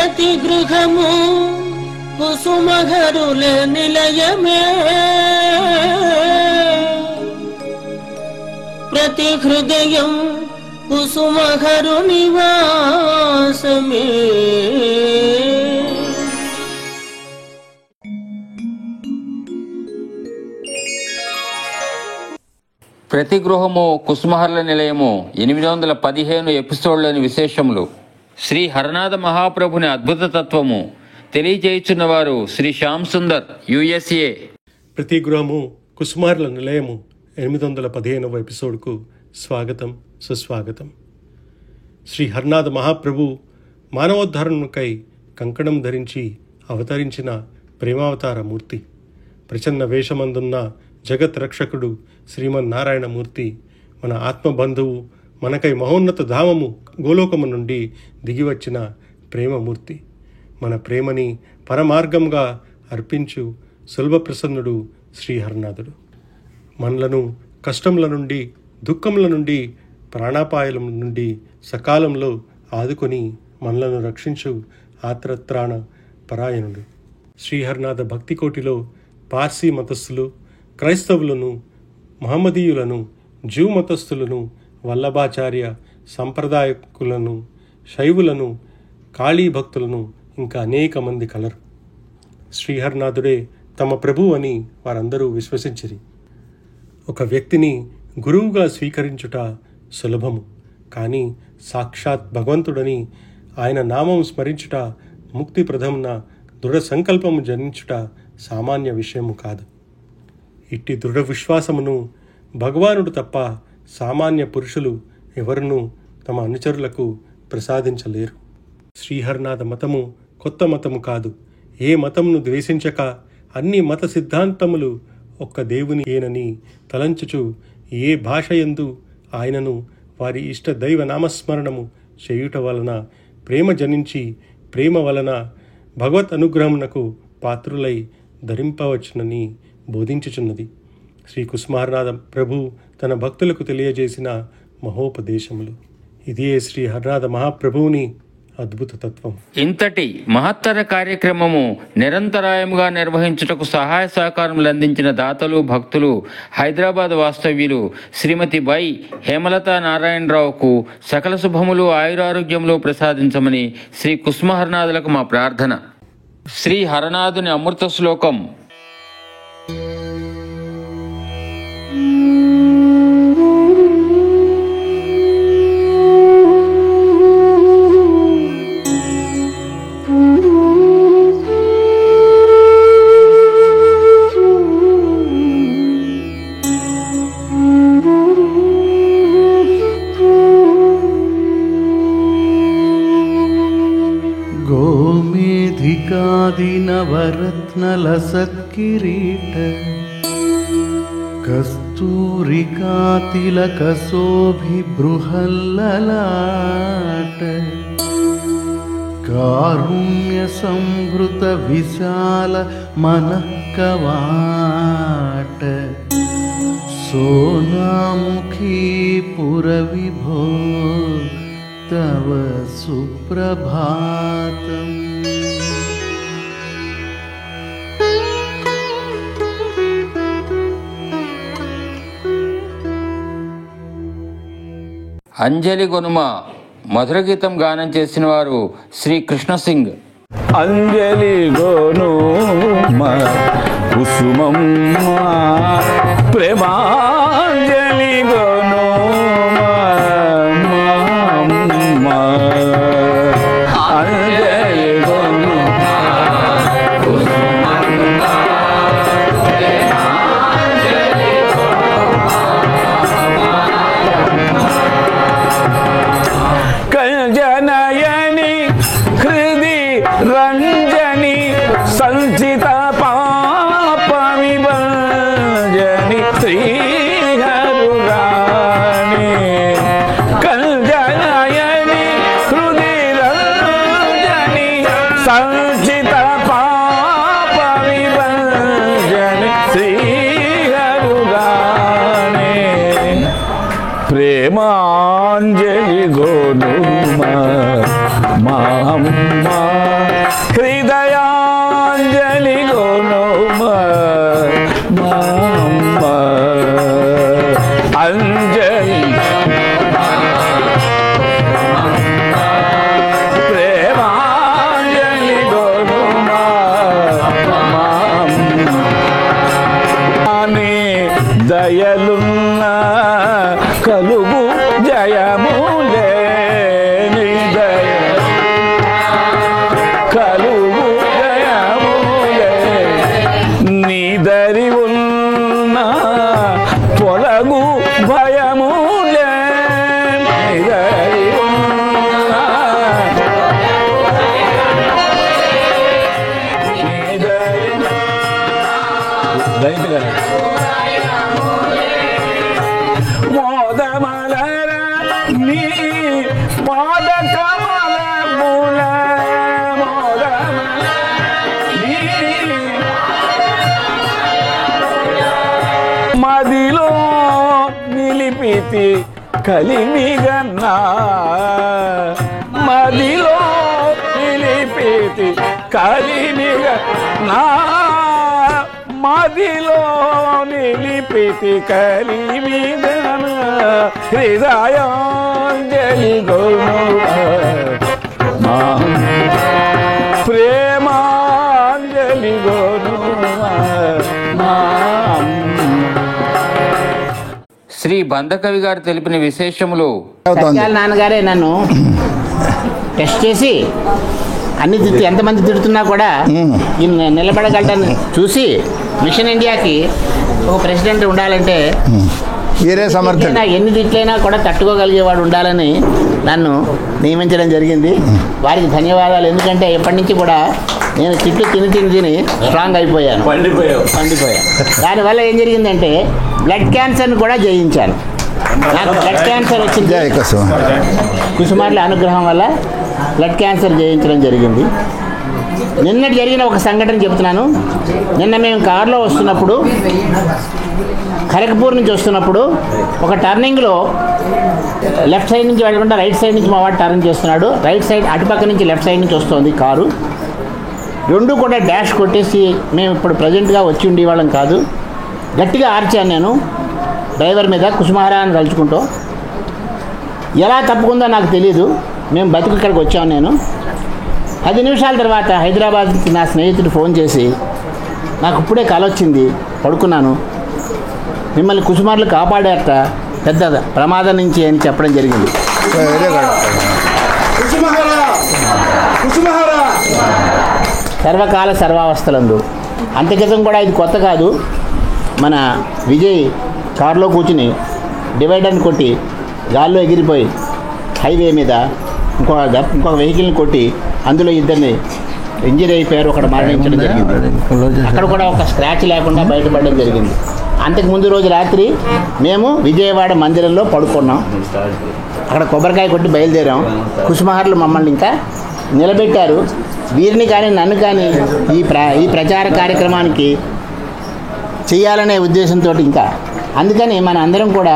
ప్రతి గృహము కుసుమహరుల నిలయమే, ప్రతి హృదయం కుసుమహరు నివాసమే. ప్రతి గృహము కుసుమహర్ల నిలయము 815 ఎపిసోడ్లోని విశేషములు. శ్రీ హరనాథ మహాప్రభుని అద్భుత తత్వము తెలియజేయుచున్నవారు శ్రీ శ్యామ్ సుందర్, USA. ప్రతి గృహము కుసుమహర్ల నిలయము 815వ ఎపిసోడ్కు స్వాగతం, సుస్వాగతం. శ్రీ హరనాథ మహాప్రభు మానవోద్ధరణకై కంకణం ధరించి అవతరించిన ప్రేమావతార మూర్తి. ప్రచన్న వేషమందున్న జగత్ రక్షకుడు శ్రీమన్నారాయణమూర్తి, మన ఆత్మబంధువు, మనకై మహోన్నత ధామము గోలోకము నుండి దిగివచ్చిన ప్రేమమూర్తి. మన ప్రేమని పరమార్గంగా అర్పించు సులభ ప్రసన్నుడు శ్రీ హరనాథుడు. మనలను కష్టముల నుండి, దుఃఖముల నుండి, ప్రాణాపాయాల నుండి సకాలంలో ఆదుకొని మనలను రక్షించు ఆత్రత్రాణ పరాయణుడు. శ్రీహరనాథ భక్తి కోటిలో పార్సీ మతస్థులు, క్రైస్తవులను, మహమ్మదీయులను, జూ మతస్థులను, వల్లభాచార్య సంప్రదాయకులను, శైవులను, కాళీ భక్తులను ఇంకా అనేక మంది కలరు. శ్రీహరనాథుడే తమ ప్రభువు అని వారందరూ విశ్వసించిరి. ఒక వ్యక్తిని గురువుగా స్వీకరించుట సులభము, కానీ సాక్షాత్ భగవంతుడని ఆయన నామం స్మరించుట, ముక్తి ప్రథమున దృఢ సంకల్పము జనించుట సామాన్య విషయము కాదు. ఇట్టి దృఢ విశ్వాసమును భగవానుడు తప్ప సామాన్య పురుషులు ఎవరునూ తమ అనుచరులకు ప్రసాదించలేరు. శ్రీహరనాథ మతము కొత్త మతము కాదు. ఏ మతమును ద్వేషించక అన్ని మత సిద్ధాంతములు ఒక్క దేవుని ఏనని తలంచుచు ఏ భాష యందు ఆయనను వారి ఇష్ట దైవ నామస్మరణము చేయుట వలన ప్రేమ జనించి, ప్రేమ వలన భగవత్ అనుగ్రహమునకు పాత్రులై ధరింపవచ్చునని బోధించుచున్నది శ్రీ కుసుమహరనాథ ప్రభు తన భక్తులకు తెలియజేసిన మహోపదేశములు. ఇదే శ్రీ హరనాథ మహాప్రభువుని అద్భుత తత్వం. ఇంతటి మహత్తర కార్యక్రమము నిరంతరాయముగా నిర్వహించుటకు సహాయ సహకారములు అందించిన దాతలు, భక్తులు, హైదరాబాద్ వాస్తవ్యులు శ్రీమతి వై హేమలతా నారాయణరావుకు సకల శుభములు, ఆయురారోగ్యములు ప్రసాదించమని శ్రీ కుసుమహరనాథులకు మా ప్రార్థన. శ్రీ హరనాథుని అమృత శ్లోకం. गोमेधिकादिनवरत्नलसत्किरीट कस्तूरिकातिलकशोभिबृहल्ललाट कारुण्यसंवृत विशाल मनःकवाट सोनामुखी पुरविभो तव सुप्रभातम्. అంజలి గొనుమ మధుర గీతం గానం చేసిన వారు శ్రీ కృష్ణ సింగ్. అంజలి గొనుమ కుసుమం ప్రేమాంజలి గొనుమ అంజలి గొనుమ కంజనయని హృది రంజని సంచిత పాప విభంజని శ్రీహరురాణి కంజనయని హృది రంజని సంచిత పాప విభంజని శ్రీహరురాణి ప్రేమాంజలి గోనుమ మా అమ్మ దయలున్న కలుగు జయములే నీ దయ కలుగు జయములే నీ దరి ఉన్న తొలగు భయములే నీ దరి ఉన్న నీ దరి మోదమలర నీ పాద కమలముల మోదమల నీ మదిలో నిలిపితి కలిమిగన్నా మదిలో నిలిపితి కలిమిగన్నా మదిలో నిలిపితి కలిమిగన హృదయాంజలి గౌను ప్రేమాంజలి గౌను శ్రీ బంధకవి గారు తెలిపిన విశేషములు. సత్యాల నాన్నగారే నన్ను టెస్ట్ చేసి అన్ని ఎంతమంది తిడుతున్నా కూడా ఈయన నిలబడగలటని చూసి మిషన్ ఇండియాకి ఒక ప్రెసిడెంట్ ఉండాలంటే మీరే సమర్థన ఎన్ని తిట్లైనా కూడా తట్టుకోగలిగేవాడు ఉండాలని నన్ను నియమించడం జరిగింది. వారికి ధన్యవాదాలు. ఎందుకంటే ఎప్పటి నుంచి కూడా నేను తిట్లు తిని స్ట్రాంగ్ అయిపోయాను, పండిపోయాను. దానివల్ల ఏం జరిగిందంటే బ్లడ్ క్యాన్సర్ని కూడా జయించాను. నాకు బ్లడ్ క్యాన్సర్ వచ్చింది, కుసుమార్ల అనుగ్రహం వల్ల బ్లడ్ క్యాన్సర్ జయించడం జరిగింది. నిన్నటి జరిగిన ఒక సంఘటన చెబుతున్నాను. నిన్న మేము కారులో వస్తున్నప్పుడు, ఖరగపూర్ నుంచి వస్తున్నప్పుడు ఒక టర్నింగ్లో లెఫ్ట్ సైడ్ నుంచి వెళ్ళకుండా రైట్ సైడ్ నుంచి మా వాడు టర్న్ చేస్తున్నాడు. రైట్ సైడ్ అటుపక్క నుంచి లెఫ్ట్ సైడ్ నుంచి వస్తుంది కారు. రెండు కూడా డాష్ కొట్టేసి మేము ఇప్పుడు ప్రజెంట్గా వచ్చి ఉండేవాళ్ళం కాదు. గట్టిగా ఆర్చాను నేను డ్రైవర్ మీద, కుసుమహారా అని తలుచుకుంటూ. ఎలా తప్పుకుందో నాకు తెలియదు. మేము బతుకు ఇక్కడికి వచ్చాము. నేను 10 నిమిషాల తర్వాత హైదరాబాద్కి నా స్నేహితుడు ఫోన్ చేసి, నాకు ఇప్పుడే కల వచ్చింది, పడుకున్నాను, మిమ్మల్ని కుసుమార్లు కాపాడారట పెద్ద ప్రమాదం నుంచి అని చెప్పడం జరిగింది. సర్వకాల సర్వావస్థలందు. అంతక్రితం కూడా ఇది కొత్త కాదు. మన విజయ్ కారులో కూర్చుని డివైడర్ని కొట్టి గాల్లో ఎగిరిపోయి హైవే మీద ఇంకొక వెహికల్ని కొట్టి అందులో ఇద్దరిని ఇంజరీ అయిపోయారు, ఒకటి మరణించడం జరిగింది. అక్కడ కూడా ఒక స్క్రాచ్ లేకుండా బయటపడడం జరిగింది. అంతకు ముందు రోజు రాత్రి మేము విజయవాడ మందిరంలో పడుకున్నాం. అక్కడ కొబ్బరికాయ కొట్టి బయలుదేరాం. కుసుమహార్లు మమ్మల్ని ఇంకా నిలబెట్టారు. వీరిని కానీ నన్ను కానీ ఈ ప్రచార కార్యక్రమానికి చేయాలనే ఉద్దేశంతో ఇంకా అందుకని మన అందరం కూడా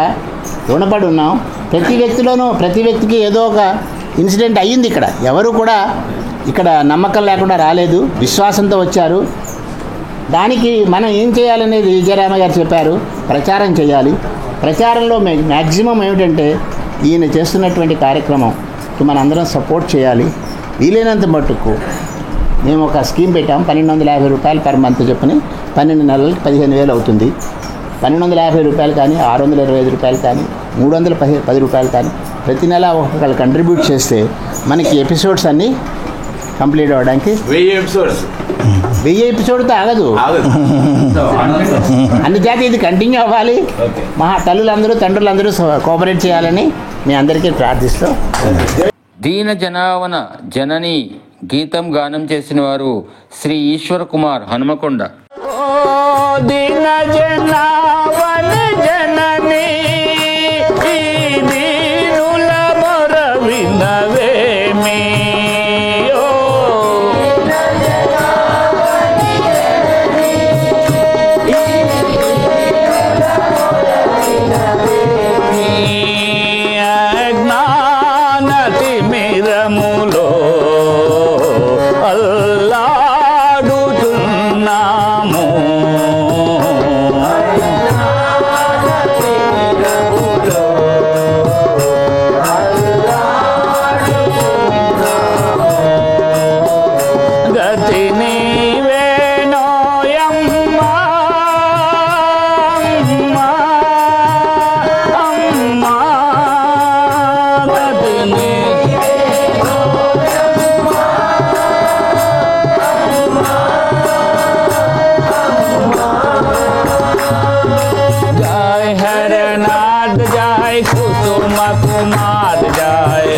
రుణపడి ఉన్నాం. ప్రతి వ్యక్తికి ఏదో ఒక ఇన్సిడెంట్ అయ్యింది. ఇక్కడ ఎవరు కూడా ఇక్కడ నమ్మకం లేకుండా రాలేదు, విశ్వాసంతో వచ్చారు. దానికి మనం ఏం చేయాలనేది విజయరామ గారు చెప్పారు. ప్రచారం చేయాలి. ప్రచారంలో మ్యాక్సిమం ఏమిటంటే ఈయన చేస్తున్నటువంటి కార్యక్రమంకి మనందరం సపోర్ట్ చేయాలి. వీలైనంత మట్టుకు మేము ఒక స్కీమ్ పెట్టాం. 1250 రూపాయలు పర్ మంత్ చెప్పని 12 నెలలకి 15,000 అవుతుంది. 1250 రూపాయలు కానీ, 625 రూపాయలు కానీ, 310 రూపాయలు కానీ ప్రతి నెల ఒక్కొక్కరు కంట్రిబ్యూట్ చేస్తే మనకి ఎపిసోడ్స్ అన్నీ కంప్లీట్ అవ్వడానికి 1000 ఎపిసోడ్తో ఆగదు. అందుచేత ఇది కంటిన్యూ అవ్వాలి. మా తల్లులందరూ తండ్రులందరూ కోఆపరేట్ చేయాలని మీ అందరికీ ప్రార్థిస్తూ, దీన జనావన జనని గీతం గానం చేసిన వారు శ్రీ ఈశ్వర కుమార్ హనుమకొండ. దీన జనావన జనని దీనుల మొర వినవేమి. అల్లాడుతున్నాము कुसुम कुमार जय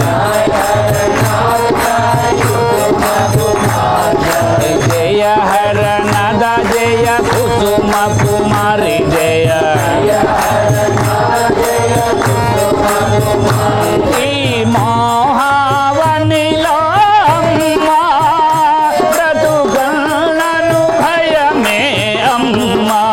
जय हरनाद जय कुसुम कुमारी जय मोहावनिलो अम्मा ब्रतुगणनु भय में अम्मा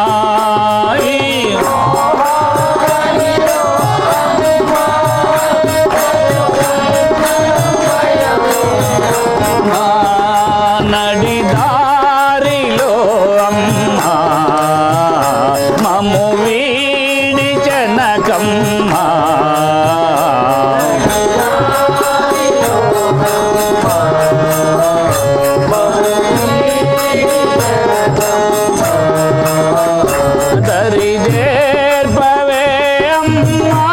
నడిదారిలో అమ్మా మమ్ము వీడి జనకమ్మా దరి చేర్పవే అమ్మా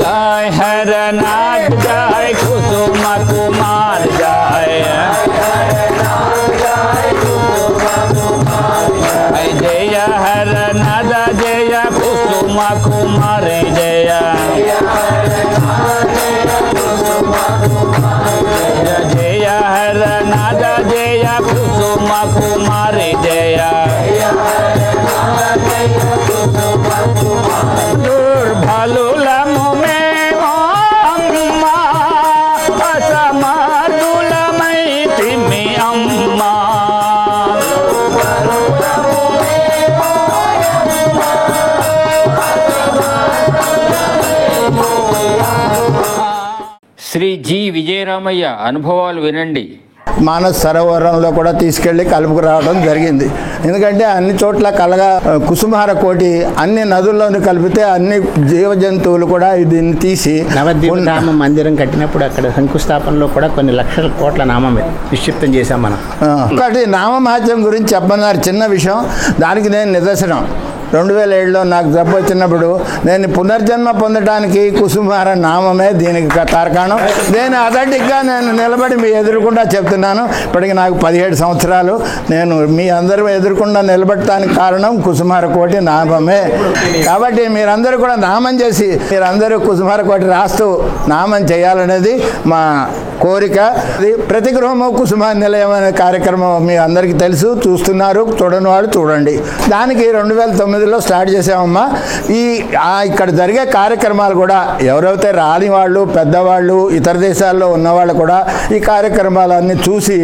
जय हरनाथ जय कुसुम कुमार जय जय हरनाथ जय कुसुम कुमार जय जय हरनाथ जय कुसुम कुमार जय दुर्भालुलमु में अम्मा असमर्दुलमैति में अम्मा శ్రీ జి విజయరామయ్య అనుభవాలు వినండి. మానస సరోవరంలో కూడా తీసుకెళ్లి కలుపుకు రావడం జరిగింది. ఎందుకంటే అన్ని చోట్ల కలగా కుసుమహార కోటి అన్ని నదుల్లోని కలిపితే అన్ని జీవ జంతువులు కూడా దీన్ని తీసి నవద్వీపధామ మందిరం కట్టినప్పుడు అక్కడ శంకుస్థాపనలో కూడా కొన్ని లక్షల కోట్ల నామమే నిక్షిప్తం చేశాం మనం. ఒకటి నామమహత్యం గురించి చెప్పన్నారు, చిన్న విషయం. దానికి నేను నిదర్శనం. 2007లో నాకు జబ్బు వచ్చినప్పుడు నేను పునర్జన్మ పొందడానికి కుసుమహార నామమే దీనికి తార్కాణం. నేను అథెంటిక్గా నేను నిలబడి మీ ఎదురుకుండా చెప్తున్నాను. ఇప్పటికి నాకు 17 సంవత్సరాలు. నేను మీ అందరూ ఎదురుకుండా నిలబడటానికి కారణం కుసుమహార కోటి నామమే. కాబట్టి మీరందరూ కూడా నామం చేసి మీరందరూ కుసుమహార కోటి రాస్తూ నామం చేయాలనేది మా కోరిక. ప్రతి గృహము కుసుమ నిలయం అనే కార్యక్రమం మీ అందరికీ తెలుసు, చూస్తున్నారు. చూడని వాళ్ళు చూడండి. దానికి 2009లో స్టార్ట్ చేసామమ్మా. ఇక్కడ జరిగే కార్యక్రమాలు కూడా ఎవరైతే రాని వాళ్ళు, పెద్దవాళ్ళు, ఇతర దేశాల్లో ఉన్నవాళ్ళు కూడా ఈ కార్యక్రమాలన్నీ చూసి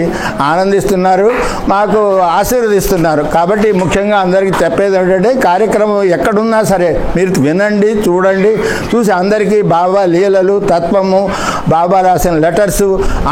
ఆనందిస్తున్నారు, మాకు ఆశీర్వదిస్తున్నారు. కాబట్టి ముఖ్యంగా అందరికీ చెప్పేది ఏంటంటే కార్యక్రమం ఎక్కడున్నా సరే మీరు వినండి, చూడండి. చూసి అందరికీ బాబా లీలలు, తత్వము, బాబా రాసిన లెటర్స్,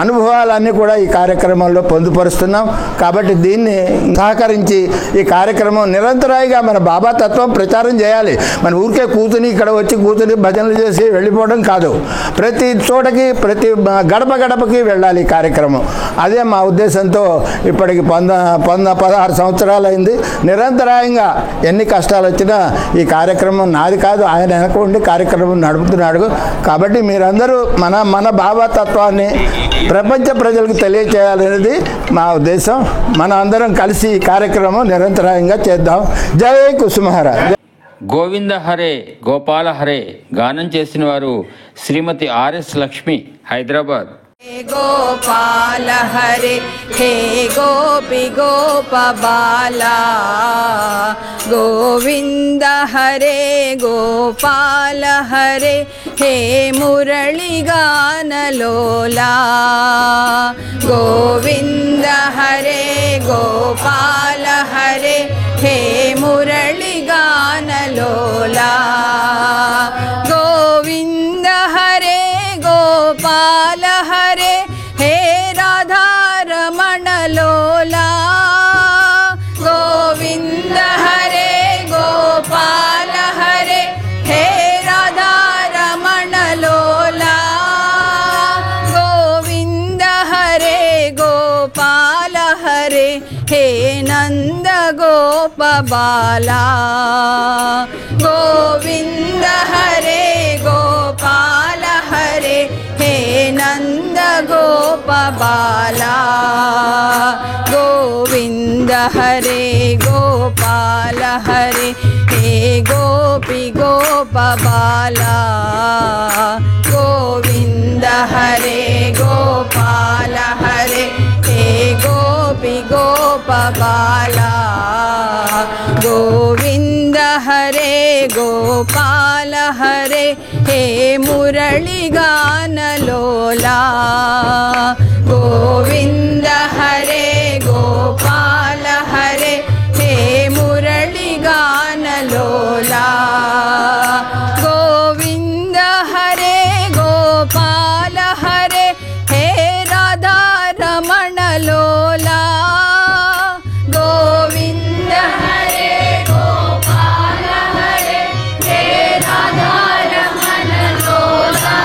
అనుభవాలన్నీ కూడా ఈ కార్యక్రమంలో పొందుపరుస్తున్నాం. కాబట్టి దీన్ని సహకరించి ఈ కార్యక్రమం నిరంతరాయిగా మన బాబా తత్వం ప్రచారం చేయాలి. మన ఊరికే కూతుని ఇక్కడ వచ్చి కూతుని భజనలు చేసి వెళ్ళిపోవడం కాదు. ప్రతి చోటకి ప్రతి గడప గడపకి వెళ్ళాలి ఈ కార్యక్రమం. అదే మా ఉద్దేశంతో ఇప్పటికి 16 సంవత్సరాలు అయింది. నిరంతరాయంగా ఎన్ని కష్టాలు వచ్చినా ఈ కార్యక్రమం నాది కాదు, ఆయన వెనక ఉండి కార్యక్రమం నడుపుతున్నాడు. కాబట్టి మీరందరూ మన బాబా తత్వాన్ని ప్రపంచ ప్రజలకు తెలియచేయాలనేది మా ఉద్దేశం. మన అందరం కలిసి ఈ కార్యక్రమం నిరంతరాయంగా చేద్దాం. జై కుసుమహార. గోవింద హరే గోపాల హరే గానం చేసిన వారు శ్రీమతి ఆర్ఎస్ లక్ష్మి, హైదరాబాద్. हे गोपाल हरे हे गोपी गोपबाला गोविंद हरे गोपाल हरे हे मुरली गान लोला गोविंद हरे गोपाल हरे हे मुरली गान लोला गोविंद हरे गोपाल हरे हे राधा रमण लोला गोविंद हरे गोपाल हरे हे राधा रमण लोला गोविंद हरे गोपाल हरे हे नंद गोप बाला गोविंद हरे गोविन्द हरे गोपाल हरे हे गोपी गोपबाला गोविन्द हरे गोपाल हरे हे गोपी गोपबाला गोविन्द हरे गोपाल हरे हे मुरलीगान लोला गोविन्द हरे गोपाल हरे हे मुरलीगान लोला गोविन्द हरे गोपाल हरे हे राधा रमण लोला गोविन्द हरे गोपाल हरे हे राधा रमण लोला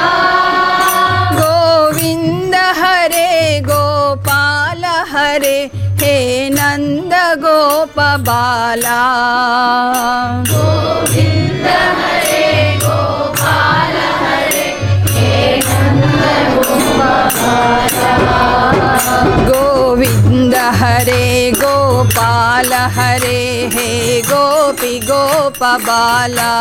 गोविन्द हरे गोपाल हरे हे नंद गोप बाला गोविन्द हरे गोपाल हरे हे नंद गोप बाला गोविन्द हरे गोपाल हरे हे गोपी गोप बाला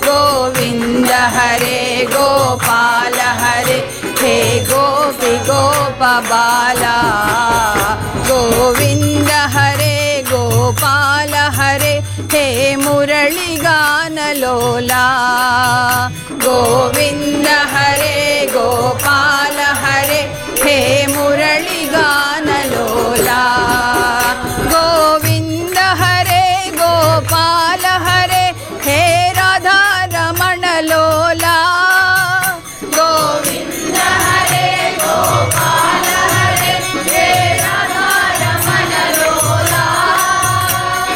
गोविन्द हरे गोपाल हरे हे गोपी गोप बाला गोविन्द हरे गोपाल हरे हे मुरलीगान लोला गोविन्द हरे गोपाल हरे हे मुरलीगान लोला गोविन्द हरे गोपाल हरे हे राधा रमण लोला गोविन्द हरे गोपाल हरे हे राधा रमण लोला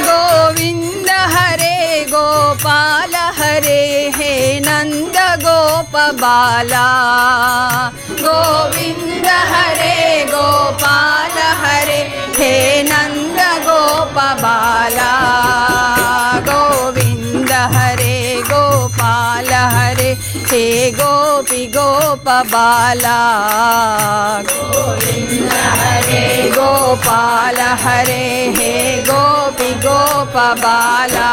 गोविन्द हरे गोपाल हरे हे नंद गोप बाला गोविन्द हरे गोपाल हरे हे नंद गोप बाला गोविन्द हरे गोपाल हरे हे गोपी गोप बाला गोविन्द हरे गोपाल हरे हे गोपी गोप बाला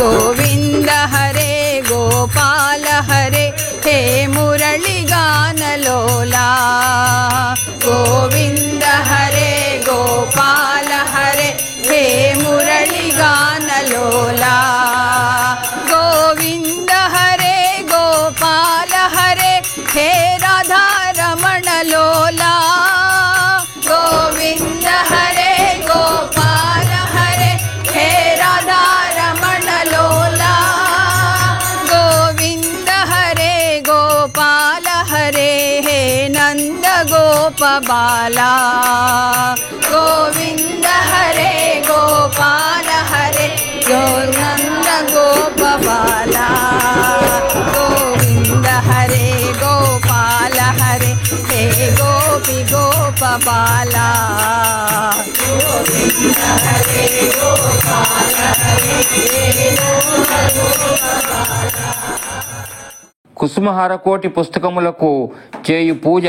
गोविन्द हरे गोपाल हरे हे मुरलीगान लोला गोविन्द हरे गोपाल हरे हे मुरलीगान लोला गोविन्द हरे गोपाल हरे हे राधा रमण लोला गोविन्द हरे गोपाल हरे हे राधा रमण लोला गोविन्द हरे गोपाल हरे हे नंद गोप बाला गोविन्द हरे गोपाल हरे नंद गोप बाला गोविन्द हरे गोपाल हरे हे गोपी गोप बाला गोविन्द हरे गोपाल हरे हे नंद गोप बाला కుసుమహార కోటి పుస్తకములకు చేయు పూజ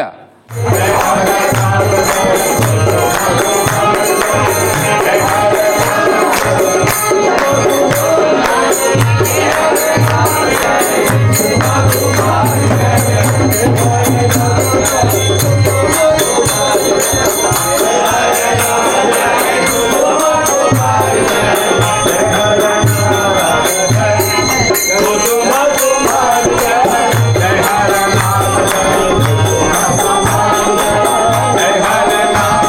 Hare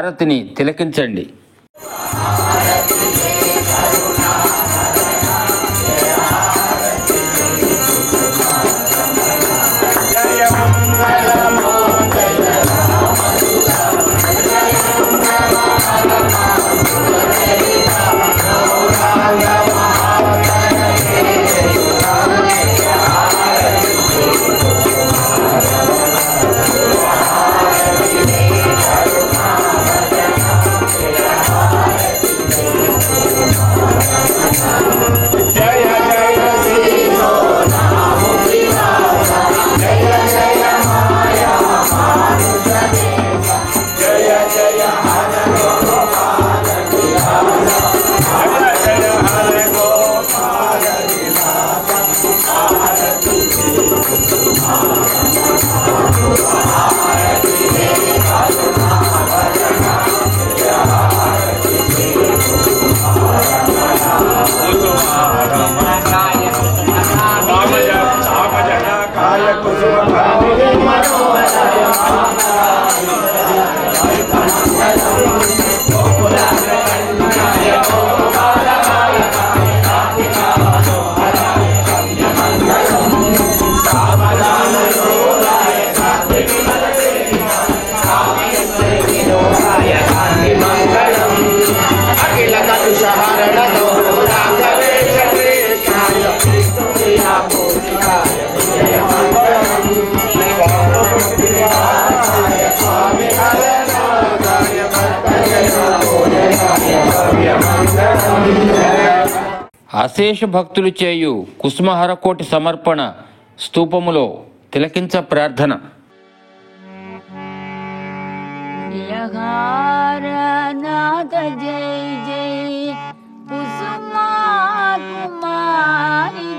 హారతిని తిలకించండి. అశేష భక్తులు చేయు కుసుమహరకోటి సమర్పణ స్తూపములో తిలకించ ప్రార్థన. నాథ జై జై కుసుమా కుమారి